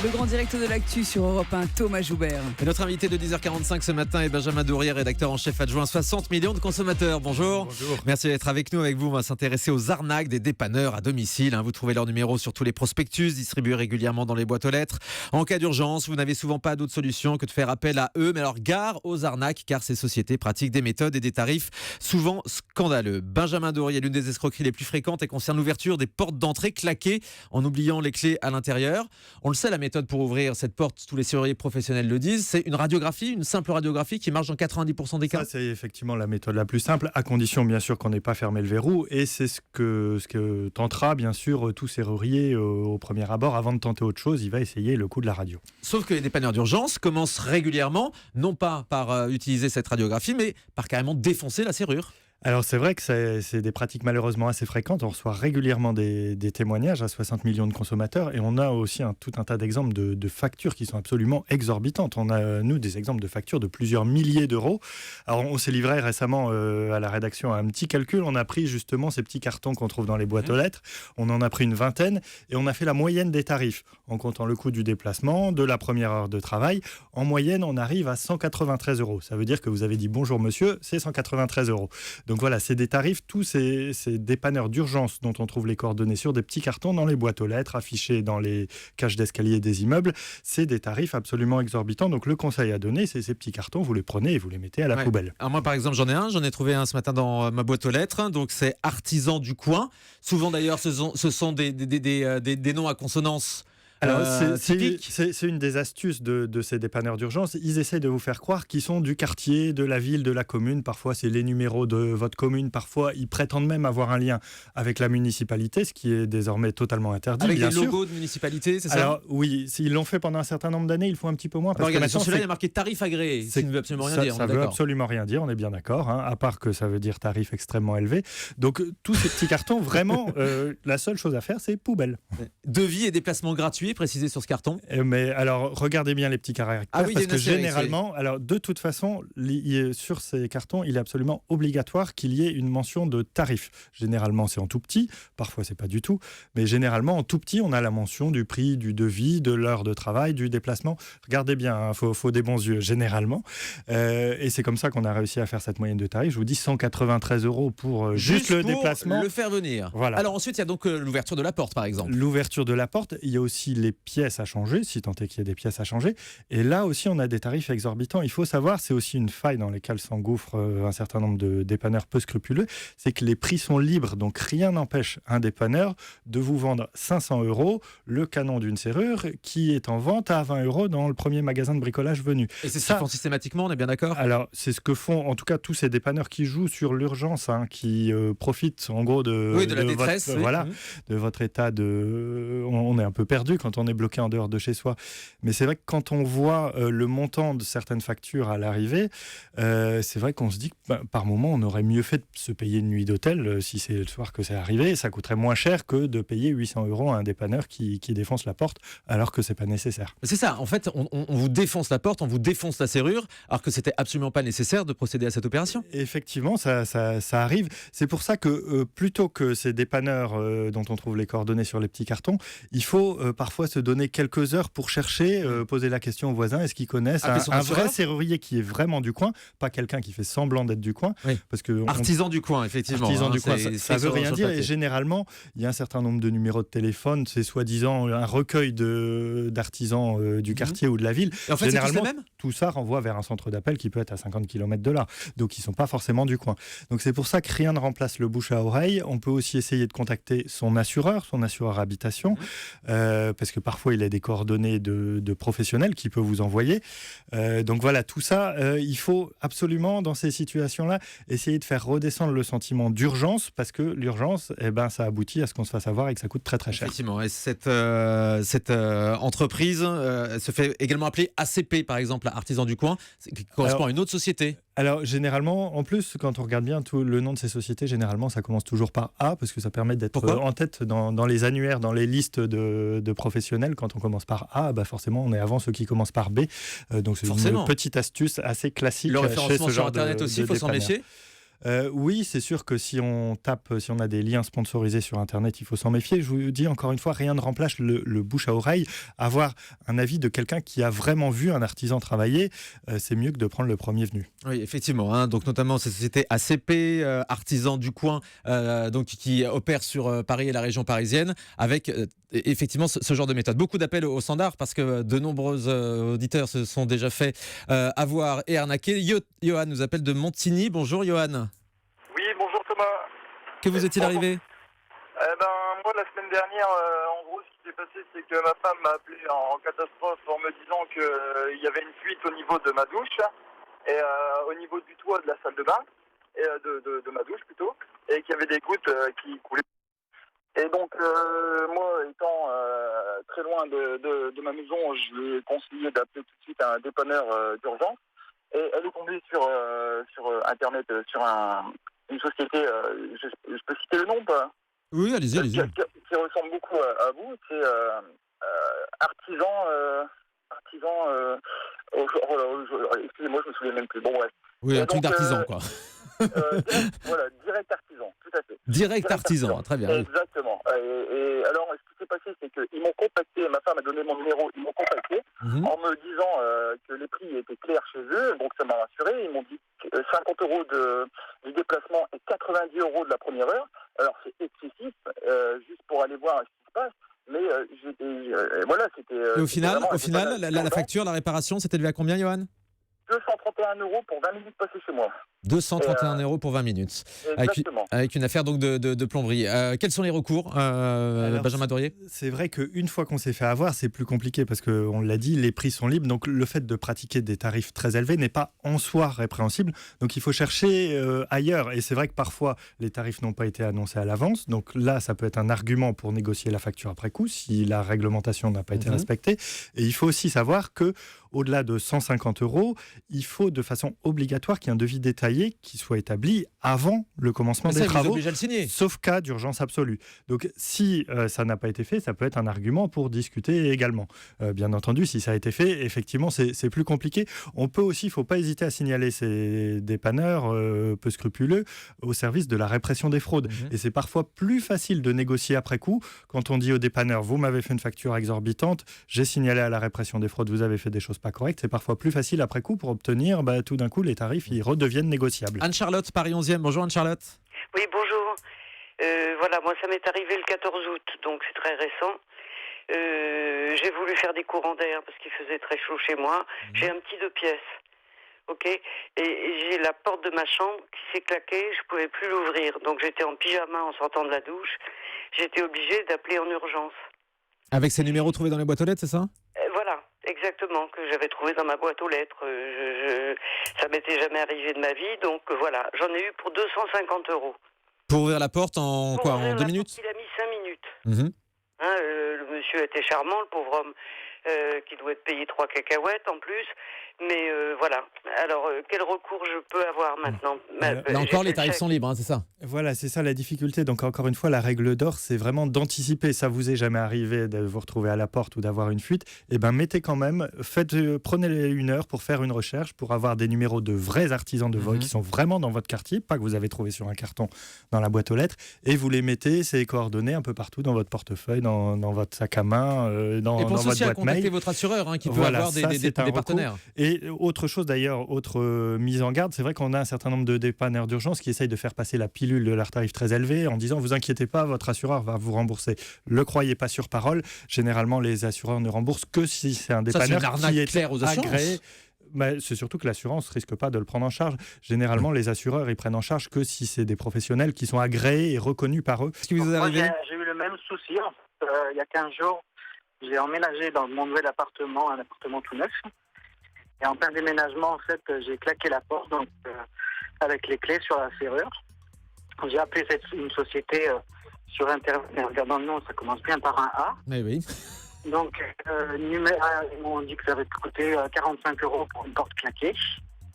Le grand direct de l'actu sur Europe 1, Thomas Joubert. Et notre invité de 10h45 ce matin est Benjamin Dourier, rédacteur en chef adjoint 60 millions de consommateurs. Bonjour. Bonjour. Merci d'être avec nous. Avec vous, on va s'intéresser aux arnaques des dépanneurs à domicile. Vous trouvez leur numéro sur tous les prospectus distribués régulièrement dans les boîtes aux lettres. En cas d'urgence, vous n'avez souvent pas d'autre solution que de faire appel à eux. Mais alors, gare aux arnaques, car ces sociétés pratiquent des méthodes et des tarifs souvent scandaleux. Benjamin Dourier, l'une des escroqueries les plus fréquentes et concerne l'ouverture des portes d'entrée claquées en oubliant les clés à l'intérieur. On le sait, la méthode pour ouvrir cette porte, tous les serruriers professionnels le disent, c'est une radiographie, une simple radiographie qui marche dans 90% des cas. Ça, c'est effectivement la méthode la plus simple, à condition bien sûr qu'on n'ait pas fermé le verrou, et c'est ce que tentera bien sûr tout serrurier au premier abord. Avant de tenter autre chose, il va essayer le coup de la radio. Sauf que les dépanneurs d'urgence commencent régulièrement, non pas par utiliser cette radiographie, mais par carrément défoncer la serrure. Alors c'est vrai que c'est des pratiques malheureusement assez fréquentes. On reçoit régulièrement des témoignages à 60 millions de consommateurs, et on a aussi tout un tas d'exemples de factures qui sont absolument exorbitantes. On a, nous, des exemples de factures de plusieurs milliers d'euros. Alors on s'est livré récemment à la rédaction à un petit calcul. On a pris justement ces petits cartons qu'on trouve dans les boîtes aux lettres. On en a pris une vingtaine et on a fait la moyenne des tarifs en comptant le coût du déplacement, de la première heure de travail. En moyenne, on arrive à 193 euros. Ça veut dire que vous avez dit bonjour monsieur, c'est 193 euros. Donc voilà, c'est des tarifs, tous ces dépanneurs d'urgence dont on trouve les coordonnées sur des petits cartons dans les boîtes aux lettres, affichés dans les cages d'escalier des immeubles. C'est des tarifs absolument exorbitants. Donc le conseil à donner, c'est ces petits cartons, vous les prenez et vous les mettez à la poubelle. Alors moi par exemple j'en ai trouvé un ce matin dans ma boîte aux lettres. Donc c'est artisan du coin. Souvent d'ailleurs ce sont des noms à consonance. Alors, c'est une des astuces de ces dépanneurs d'urgence. Ils essaient de vous faire croire qu'ils sont du quartier, de la ville, de la commune. Parfois, c'est les numéros de votre commune. Parfois, ils prétendent même avoir un lien avec la municipalité, ce qui est désormais totalement interdit. Avec bien des sûr. logos de municipalité, c'est ça? Alors, oui, s'ils l'ont fait pendant un certain nombre d'années, il faut un petit peu moins. Parce que sur celui-là, il y a marqué tarif agréé. Ça ne veut absolument rien dire. Ça veut absolument rien dire, on est bien d'accord. À part que ça veut dire tarif extrêmement élevé. Donc, tous ces petits cartons, vraiment, la seule chose à faire, c'est poubelle. Devis et déplacement gratuit, précisé sur ce carton. Mais alors, regardez bien les petits caractères, parce que généralement, alors de toute façon, sur ces cartons, il est absolument obligatoire qu'il y ait une mention de tarif. Généralement, c'est en tout petit, parfois c'est pas du tout, mais généralement en tout petit, on a la mention du prix, du devis, de l'heure de travail, du déplacement. Regardez bien, faut des bons yeux généralement, et c'est comme ça qu'on a réussi à faire cette moyenne de tarif. Je vous dis 193 euros pour juste le déplacement. Le faire venir. Voilà. Alors ensuite, il y a donc l'ouverture de la porte, par exemple. L'ouverture de la porte, il y a aussi les pièces à changer, si tant est qu'il y ait des pièces à changer. Et là aussi, on a des tarifs exorbitants. Il faut savoir, c'est aussi une faille dans laquelle s'engouffrent un certain nombre de dépanneurs peu scrupuleux, c'est que les prix sont libres. Donc rien n'empêche un dépanneur de vous vendre 500 euros le canon d'une serrure qui est en vente à 20 euros dans le premier magasin de bricolage venu. Et c'est ce qu'ils font systématiquement, on est bien d'accord? Alors, c'est ce que font en tout cas tous ces dépanneurs qui jouent sur l'urgence, qui profitent en gros de la détresse. De votre état de... On est un peu perdu quand on est bloqué en dehors de chez soi. Mais c'est vrai que quand on voit le montant de certaines factures à l'arrivée, c'est vrai qu'on se dit que par moment, on aurait mieux fait de se payer une nuit d'hôtel si c'est le soir que c'est arrivé. Ça coûterait moins cher que de payer 800 euros à un dépanneur qui défonce la porte alors que c'est pas nécessaire. C'est ça. En fait, on vous défonce la porte, on vous défonce la serrure alors que c'était absolument pas nécessaire de procéder à cette opération. Effectivement, ça arrive. C'est pour ça que plutôt que ces dépanneurs dont on trouve les coordonnées sur les petits cartons, il faut parfois se donner quelques heures pour chercher, poser la question aux voisins, est-ce qu'ils connaissent un vrai serrurier qui est vraiment du coin, pas quelqu'un qui fait semblant d'être du coin. Oui. Parce que artisan du coin, effectivement. Artisan du coin, ça veut rien dire. Et généralement, il y a un certain nombre de numéros de téléphone, c'est soi-disant un recueil d'artisans du quartier ou de la ville. Et en fait, généralement, c'est tous les mêmes ? Tout ça renvoie vers un centre d'appel qui peut être à 50 km de là. Donc, ils ne sont pas forcément du coin. Donc, c'est pour ça que rien ne remplace le bouche à oreille. On peut aussi essayer de contacter son assureur habitation, parce que parfois, il a des coordonnées de professionnels qui peut vous envoyer. Donc voilà, tout ça, il faut absolument, dans ces situations-là, essayer de faire redescendre le sentiment d'urgence, parce que l'urgence, ça aboutit à ce qu'on se fasse avoir et que ça coûte très très cher. Effectivement, et cette entreprise se fait également appeler ACP, par exemple, Artisan du coin, qui correspond à une autre société. Alors, généralement, en plus, quand on regarde bien tout le nom de ces sociétés, généralement, ça commence toujours par A, parce que ça permet d'être en tête dans les annuaires, dans les listes de professionnels. Quand on commence par A, forcément, on est avant ceux qui commencent par B. Donc, c'est une petite astuce assez classique. Le chez référencement ce sur genre Internet aussi, il faut s'en méfier. Oui, c'est sûr que si on a des liens sponsorisés sur Internet, il faut s'en méfier. Je vous dis encore une fois, rien ne remplace le bouche à oreille. Avoir un avis de quelqu'un qui a vraiment vu un artisan travailler, c'est mieux que de prendre le premier venu. Oui, effectivement. Donc notamment ces sociétés ACP, artisans du coin, donc qui opèrent sur Paris et la région parisienne, avec effectivement ce genre de méthode. Beaucoup d'appels au standard parce que de nombreux auditeurs se sont déjà fait avoir et arnaquer. Johan nous appelle de Montigny. Bonjour Johan. Oui, bonjour Thomas. Que vous est-il arrivé ? Moi, la semaine dernière, en gros, ce qui s'est passé, c'est que ma femme m'a appelé en catastrophe en me disant qu'il y avait une fuite au niveau de ma douche, et au niveau du toit de la salle de bain, et de ma douche plutôt, et qu'il y avait des gouttes qui coulaient. Et donc, moi, étant très loin de ma maison, je lui ai conseillé d'appeler tout de suite un dépanneur d'urgence. Et elle est tombée sur Internet, sur une société, je peux citer le nom, pas ? Oui, allez-y. Qui ressemble beaucoup à vous, c'est excusez-moi, je me souviens même plus. Bon, bref. Oui, un truc d'artisan, quoi. Direct artisan, tout à fait. Direct artisan, très bien. Exactement. Et alors, ce qui s'est passé, c'est qu'ils m'ont contacté, ma femme a donné mon numéro, ils m'ont contacté en me disant que les prix étaient clairs chez eux, donc ça m'a rassuré. Ils m'ont dit 50 euros du déplacement et 90 euros de la première heure. Alors, c'est excessif, juste pour aller voir ce qui se passe. Mais voilà, c'était. Et au final, la facture, la réparation, c'était élevé à combien, Johan ? 231 euros pour 20 minutes passées chez moi. 231 euros pour 20 minutes. Avec une affaire donc de plomberie. Quels sont les recours, Benjamin Dorier ? C'est vrai qu'une fois qu'on s'est fait avoir, c'est plus compliqué parce qu'on l'a dit, les prix sont libres. Donc le fait de pratiquer des tarifs très élevés n'est pas en soi répréhensible. Donc il faut chercher ailleurs. Et c'est vrai que parfois, les tarifs n'ont pas été annoncés à l'avance. Donc là, ça peut être un argument pour négocier la facture après coup si la réglementation n'a pas été respectée. Et il faut aussi savoir que au-delà de 150 euros, il faut de façon obligatoire qu'il y ait un devis détaillé qui soit établi avant le commencement des travaux, à le signer. Sauf cas d'urgence absolue. Donc si ça n'a pas été fait, ça peut être un argument pour discuter également. Bien entendu, si ça a été fait, effectivement, c'est plus compliqué. On peut aussi, il ne faut pas hésiter à signaler ces dépanneurs peu scrupuleux au service de la répression des fraudes. Et c'est parfois plus facile de négocier après coup quand on dit au dépanneur, vous m'avez fait une facture exorbitante, j'ai signalé à la répression des fraudes, vous avez fait des choses pas correctes. C'est parfois plus facile après coup pour obtenir, tout d'un coup, les tarifs ils redeviennent négociables. Anne-Charlotte, Paris 11e. Bonjour Anne-Charlotte. Oui, bonjour. Voilà, moi ça m'est arrivé le 14 août, donc c'est très récent. J'ai voulu faire des courants d'air parce qu'il faisait très chaud chez moi. J'ai un petit 2 pièces, ok, et j'ai la porte de ma chambre qui s'est claquée, je pouvais plus l'ouvrir. Donc j'étais en pyjama en sortant de la douche. J'étais obligée d'appeler en urgence. Avec ces numéros trouvés dans les boîtes aux lettres, c'est ça ? Voilà, exactement, que j'avais trouvé dans ma boîte aux lettres. Ça m'était jamais arrivé de ma vie, donc voilà, j'en ai eu pour 250 euros. Pour ouvrir la porte en quoi ? En 2 minutes ? Il a mis 5 minutes. Le monsieur était charmant, le pauvre homme, qui doit être payé 3 cacahuètes en plus. Mais voilà. Alors, quel recours je peux avoir maintenant ? Là encore, les tarifs sont libres, c'est ça ? Voilà, c'est ça la difficulté. Donc encore une fois, la règle d'or, c'est vraiment d'anticiper. Ça vous est jamais arrivé de vous retrouver à la porte ou d'avoir une fuite ? Eh ben, mettez quand même, prenez 1 heure pour faire une recherche, pour avoir des numéros de vrais artisans de vol qui sont vraiment dans votre quartier, pas que vous avez trouvé sur un carton dans la boîte aux lettres, et vous les mettez, ces coordonnées, un peu partout dans votre portefeuille, dans votre sac à main, dans votre boîte mail. Et pour ceci, à contacter votre assureur, qui peut avoir des partenaires. Et autre chose d'ailleurs, autre mise en garde, c'est vrai qu'on a un certain nombre de dépanneurs d'urgence qui essayent de faire passer la pilule de leur tarif très élevé en disant vous inquiétez pas, votre assureur va vous rembourser. Le croyez pas sur parole. Généralement, les assureurs ne remboursent que si c'est un dépanneur qui est agréé. C'est surtout que l'assurance risque pas de le prendre en charge. Généralement, les assureurs ils prennent en charge que si c'est des professionnels qui sont agréés et reconnus par eux. Ce qui vous est arrivé ? J'ai eu le même souci. Il y a 15 jours, j'ai emménagé dans mon nouvel appartement, un appartement tout neuf. Et en plein déménagement, en fait, j'ai claqué la porte avec les clés sur la serrure. J'ai appelé une société sur Internet. En regardant le nom, ça commence bien par un A. Mais oui. Donc, ils m'ont dit que ça avait coûté 45 euros pour une porte claquée.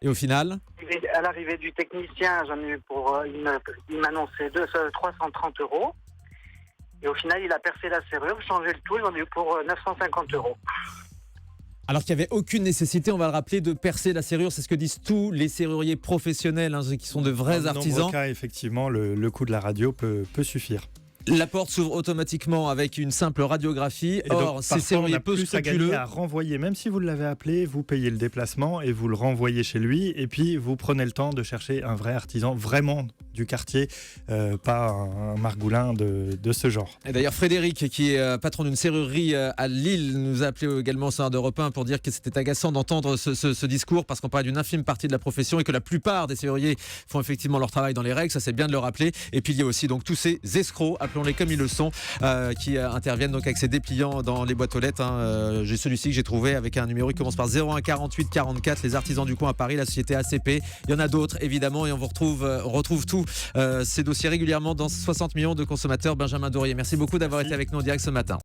Et au final ? À l'arrivée du technicien, j'en ai eu il m'annonçait 330 euros. Et au final, il a percé la serrure, changé le tout, j'en ai eu pour 950 euros. Alors qu'il n'y avait aucune nécessité, on va le rappeler, de percer la serrure. C'est ce que disent tous les serruriers professionnels, ceux qui sont de vrais Dans de artisans. nombreux cas, effectivement, le coup de la radio peut suffire. La porte s'ouvre automatiquement avec une simple radiographie. Et donc, Or, ces parfois, on serruriers a peu plus à gagner scrupuleux. à renvoyer, même si vous l'avez appelé, vous payez le déplacement et vous le renvoyez chez lui. Et puis, vous prenez le temps de chercher un vrai artisan, vraiment du quartier, pas un margoulin de ce genre. Et d'ailleurs, Frédéric, qui est patron d'une serrurerie à Lille, nous a appelé également sur d'Europe 1 pour dire que c'était agaçant d'entendre ce discours parce qu'on parlait d'une infime partie de la profession et que la plupart des serruriers font effectivement leur travail dans les règles. Ça, c'est bien de le rappeler. Et puis, il y a aussi donc tous ces escrocs, appelons-les comme ils le sont, qui interviennent donc avec ces dépliants dans les boîtes aux lettres. J'ai celui-ci que j'ai trouvé avec un numéro qui commence par 01 48 44, les artisans du coin à Paris, la société ACP. Il y en a d'autres évidemment et on retrouve tous ces dossiers régulièrement dans 60 millions de consommateurs. Benjamin Dorier, merci beaucoup d'avoir été avec nous en direct ce matin.